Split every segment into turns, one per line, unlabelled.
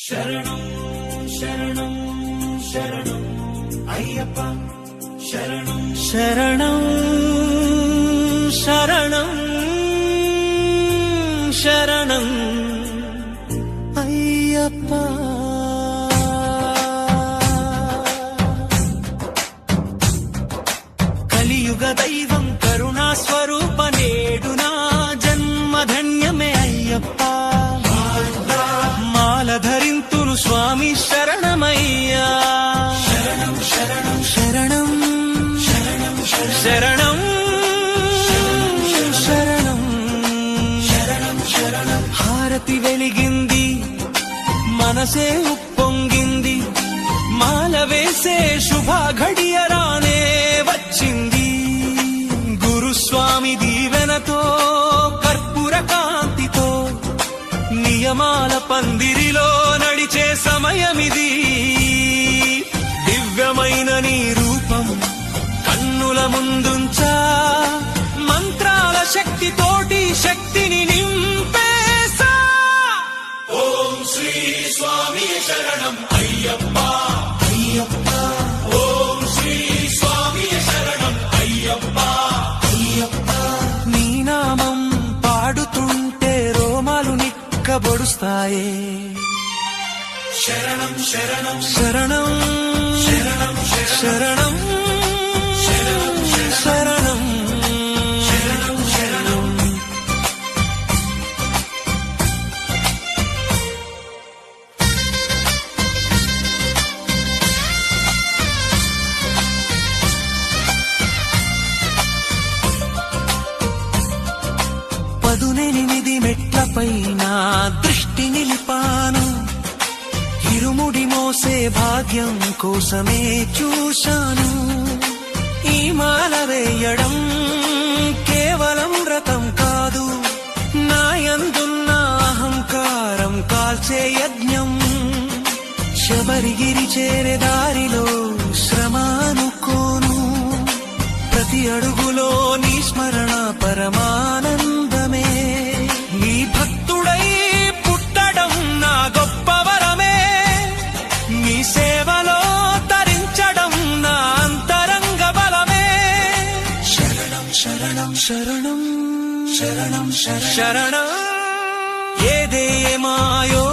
శరణం శరణం శరణం అయ్యప్ప శరణం శరణం శరణం శరణం అయ్యప్ప కలియుగ దైవం కరుణా స్వరూప నేడు నా జన్మధన్యమే అయ్యప్ప మాల ధరింతును స్వామి శరణమయ్యా శరణం శరణం శరణం శరణం శరణం శరణం శరణం శరణం హారతి వెలిగింది మనసే ఉప్పొంగింది మాల వేసే శుభ ఘడియ రానే వచ్చింది గురుస్వామి దీవెనతో కర్పూర కాంతితో నియమాల పందిరిలో నడిచే సమయమిది దివ్యమైన నీ రూపం కన్నుల ముందుంచా మంత్రాల శక్తితోటి శక్తిని నింపేసా ఓం శ్రీ స్వామి శరణం అయ్యప్ప అయ్యప్ప ఓం శ్రీ స్వామి శరణం అయ్యప్ప అయ్యప్ప నీ నామం పాడుతుంటే రోమాలు నిక్కబొడుస్తాయే శరణం శరణం శరణం శరణం శరణం శరణం శరణం శరణం శరణం పదునెనిమిది మెట్లపైన దృష్టి నిలిపాను ఇరుముడి మోసే భాగ్యం కోసమే చూశాను ఈ మాల వేయడం కేవలం వ్రతం కాదు నాయందున్న అహంకారం కాల్చే యజ్ఞం శబరిగిరి చేరే దారిలో శ్రమ అనుకోను ప్రతి అడుగులో నీ స్మరణ పరమానందమే నీ భక్తుడై పుట్టడం నా గొప్ప వరమే నీ సేవలో తరించడం నా అంతరంగ బలమే శరణం శరణం శరణం శరణం శరణం ఏదేమాయో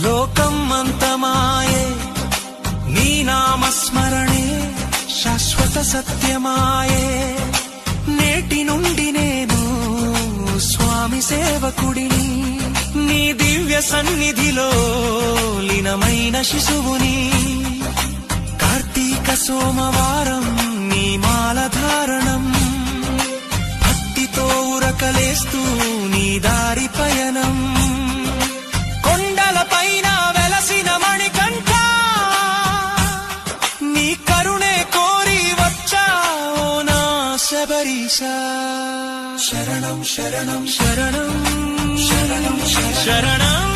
లోకం అంతమాయే నీ నామస్మరణే శాశ్వత సత్యమాయే నేటి నుండి నేను స్వామి సేవకుడిని నీ దివ్య సన్నిధిలో లీనమైన శిశువుని కార్తీక సోమవారం నీ మాల ధారణం భక్తితో ఉరకలేస్తూ నీ దారి పయనం కొండల పైన వెలసిన మణికంఠ నీ కరుణే కోరి వచ్చావో నా శబరీశా శరణం శరణం శరణం శరణం శరణం